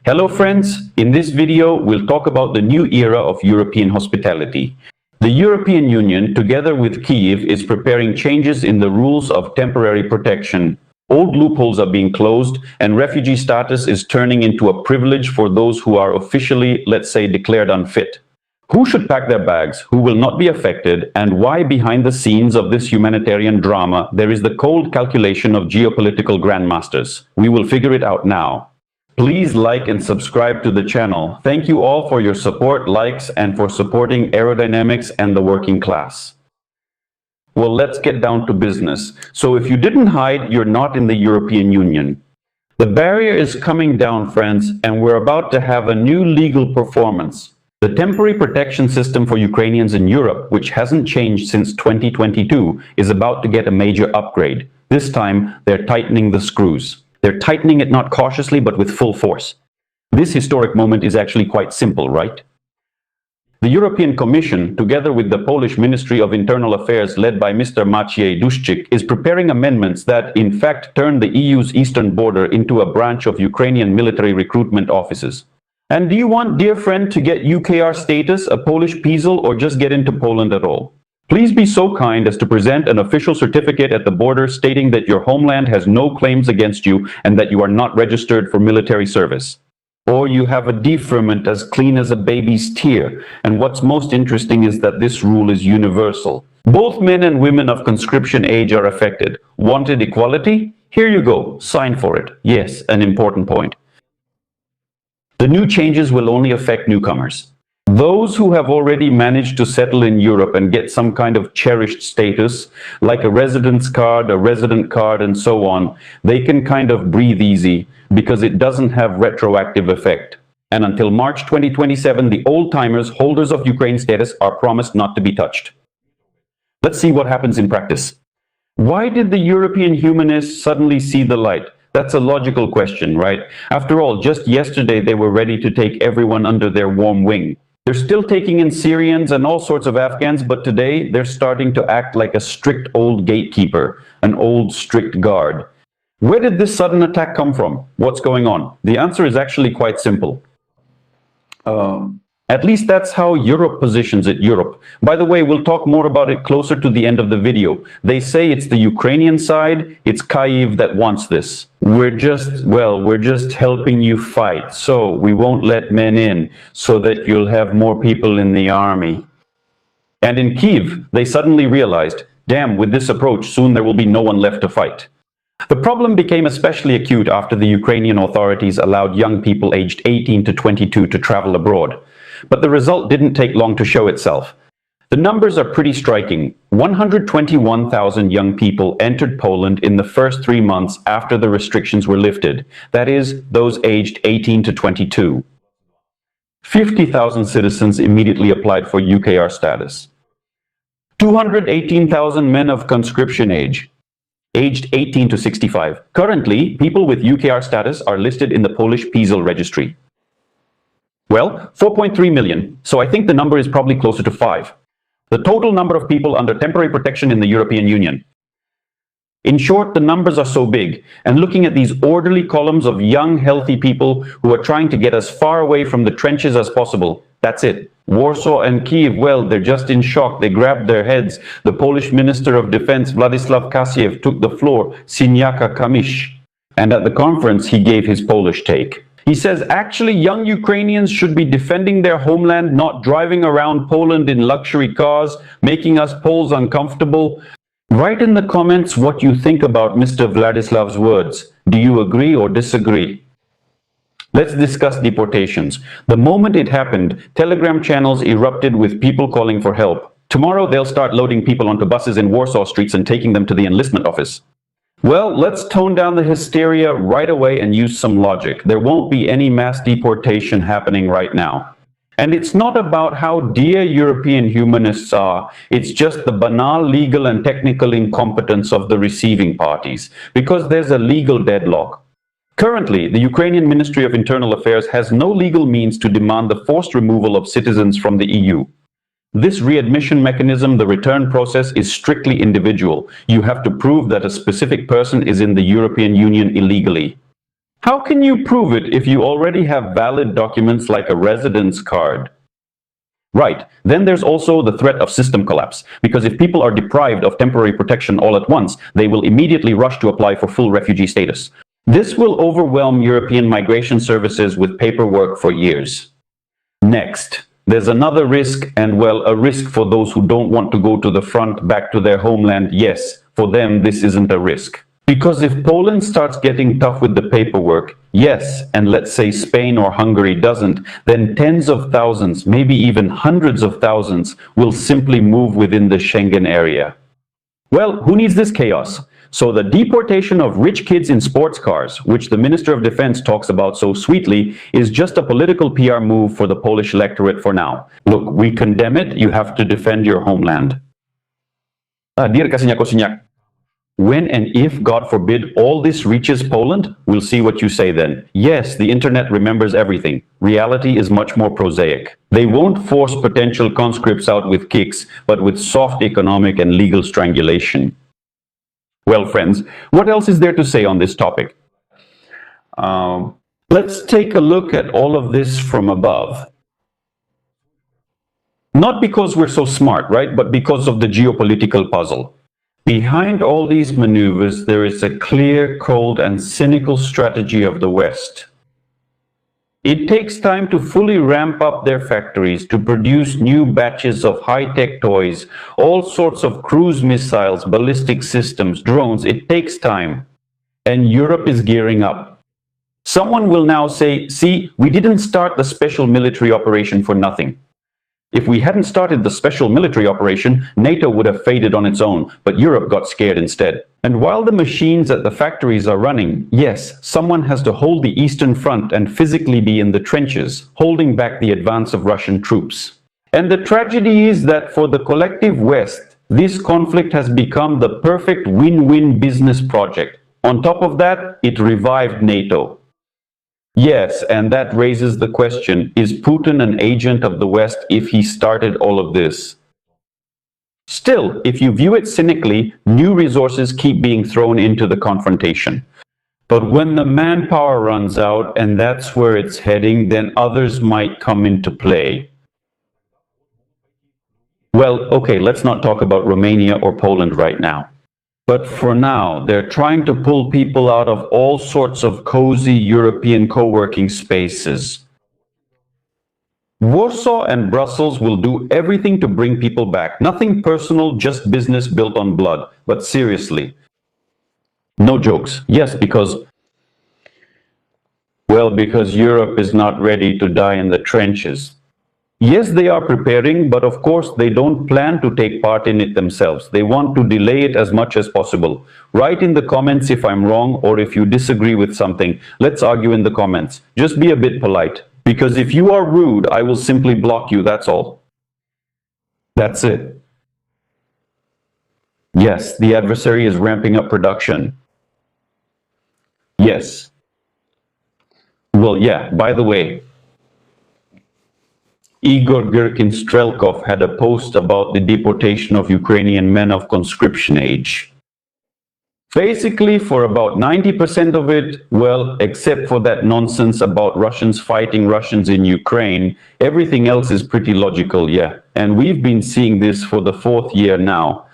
Hello friends, in this video we'll talk about the new era of European hospitality. The European Union, together with Kyiv, is preparing changes in the rules of temporary protection. Old loopholes are being closed, and refugee status is turning into a privilege for those who are officially, let's say, declared unfit. Who should pack their bags, who will not be affected, and why behind the scenes of this humanitarian drama there is the cold calculation of geopolitical grandmasters? We will figure it out now. Please like and subscribe to the channel. Thank you all for your support, likes, and for supporting aerodynamics and the working class. Well, let's get down to business. So if you didn't hide, you're not in the European Union. The barrier is coming down, friends, and we're about to have a new legal performance. The temporary protection system for Ukrainians in Europe, which hasn't changed since 2022, is about to get a major upgrade. This time, they're tightening the screws. They're tightening it not cautiously, but with full force. This historic moment is actually quite simple, right? The European Commission, together with the Polish Ministry of Internal Affairs led by Mr. Maciej Duszczyk, is preparing amendments that, in fact, turn the EU's eastern border into a branch of Ukrainian military recruitment offices. And do you want, dear friend, to get UKR status, a Polish PESEL, or just get into Poland at all? Please be so kind as to present an official certificate at the border stating that your homeland has no claims against you and that you are not registered for military service. Or you have a deferment as clean as a baby's tear. And what's most interesting is that this rule is universal. Both men and women of conscription age are affected. Wanted equality? Here you go. Sign for it. Yes, an important point. The new changes will only affect newcomers. Those who have already managed to settle in Europe and get some kind of cherished status, like a residence card, a resident card, and so on, they can kind of breathe easy because it doesn't have retroactive effect. And until March 2027, the old-timers, holders of Ukraine status, are promised not to be touched. Let's see what happens in practice. Why did the European humanists suddenly see the light? That's a logical question, right? After all, just yesterday they were ready to take everyone under their warm wing. They're still taking in Syrians and all sorts of Afghans, but today they're starting to act like a strict old gatekeeper, an old strict guard. Where did this sudden attack come from? What's going on? The answer is actually quite simple. At least that's how Europe positions it, Europe. By the way, we'll talk more about it closer to the end of the video. They say it's the Ukrainian side, it's Kyiv that wants this. We're just helping you fight, so we won't let men in, so that you'll have more people in the army. And in Kyiv, they suddenly realized, damn, with this approach, soon there will be no one left to fight. The problem became especially acute after the Ukrainian authorities allowed young people aged 18 to 22 to travel abroad. But the result didn't take long to show itself. The numbers are pretty striking. 121,000 young people entered Poland in the first 3 months after the restrictions were lifted. That is, those aged 18 to 22. 50,000 citizens immediately applied for UKR status. 218,000 men of conscription age, aged 18 to 65. Currently, people with UKR status are listed in the Polish PESEL registry. Well, 4.3 million, so I think the number is probably closer to 5. The total number of people under temporary protection in the European Union. In short, the numbers are so big, and looking at these orderly columns of young, healthy people who are trying to get as far away from the trenches as possible, that's it. Warsaw and Kyiv, well, they're just in shock. They grabbed their heads. The Polish Minister of Defense, Władysław Kasiew, took the floor, Siniaka Kamish, and at the conference he gave his Polish take. He says, actually, young Ukrainians should be defending their homeland, not driving around Poland in luxury cars, making us Poles uncomfortable. Write in the comments what you think about Mr. Władysław's words. Do you agree or disagree? Let's discuss deportations. The moment it happened, Telegram channels erupted with people calling for help. Tomorrow, they'll start loading people onto buses in Warsaw streets and taking them to the enlistment office. Well, let's tone down the hysteria right away and use some logic. There won't be any mass deportation happening right now. And it's not about how dear European humanists are, it's just the banal legal and technical incompetence of the receiving parties, because there's a legal deadlock. Currently, the Ukrainian Ministry of Internal Affairs has no legal means to demand the forced removal of citizens from the EU. This readmission mechanism, the return process, is strictly individual. You have to prove that a specific person is in the European Union illegally. How can you prove it if you already have valid documents like a residence card? Right. Then there's also the threat of system collapse, because if people are deprived of temporary protection all at once, they will immediately rush to apply for full refugee status. This will overwhelm European migration services with paperwork for years. Next, there's another risk, and well, a risk for those who don't want to go to the front back to their homeland. Yes, for them this isn't a risk. Because if Poland starts getting tough with the paperwork, yes, and let's say Spain or Hungary doesn't, then tens of thousands, maybe even hundreds of thousands, will simply move within the Schengen area. Well, who needs this chaos? So the deportation of rich kids in sports cars, which the Minister of Defense talks about so sweetly, is just a political PR move for the Polish electorate for now. Look, we condemn it, you have to defend your homeland. Dir kasihnya kosinyak. When and if, God forbid, all this reaches Poland, we'll see what you say then. Yes, the internet remembers everything. Reality is much more prosaic. They won't force potential conscripts out with kicks, but with soft economic and legal strangulation. Well, friends, what else is there to say on this topic? Let's take a look at all of this from above. Not because we're so smart, right? But because of the geopolitical puzzle. Behind all these maneuvers, there is a clear, cold, and cynical strategy of the West. It takes time to fully ramp up their factories, to produce new batches of high-tech toys, all sorts of cruise missiles, ballistic systems, drones. It takes time. And Europe is gearing up. Someone will now say, see, we didn't start the special military operation for nothing. If we hadn't started the special military operation, NATO would have faded on its own, but Europe got scared instead. And while the machines at the factories are running, yes, someone has to hold the Eastern Front and physically be in the trenches, holding back the advance of Russian troops. And the tragedy is that for the collective West, this conflict has become the perfect win-win business project. On top of that, it revived NATO. Yes, and that raises the question, is Putin an agent of the West if he started all of this? Still, if you view it cynically, new resources keep being thrown into the confrontation. But when the manpower runs out, and that's where it's heading, then others might come into play. Well, okay, let's not talk about Romania or Poland right now. But for now, they're trying to pull people out of all sorts of cozy European co-working spaces. Warsaw and Brussels will do everything to bring people back. Nothing personal, just business built on blood. But seriously, no jokes. Yes, because Europe is not ready to die in the trenches. Yes, they are preparing, but of course they don't plan to take part in it themselves. They want to delay it as much as possible. Write in the comments if I'm wrong or if you disagree with something. Let's argue in the comments. Just be a bit polite, because if you are rude, I will simply block you, that's all. That's it. Yes, the adversary is ramping up production. Yes. Well, yeah, by the way, Igor Girkin Strelkov had a post about the deportation of Ukrainian men of conscription age. Basically, for about 90% of it, well, except for that nonsense about Russians fighting Russians in Ukraine, everything else is pretty logical, yeah. And we've been seeing this for the 4th year now.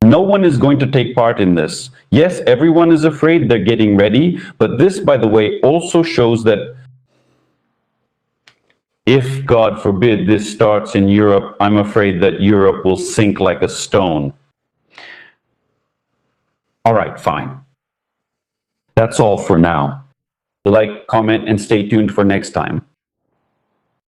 No one is going to take part in this. Yes, everyone is afraid, they're getting ready, but this, by the way, also shows that if, God forbid, this starts in Europe, I'm afraid that Europe will sink like a stone. All right, fine. That's all for now. Like, comment, and stay tuned for next time.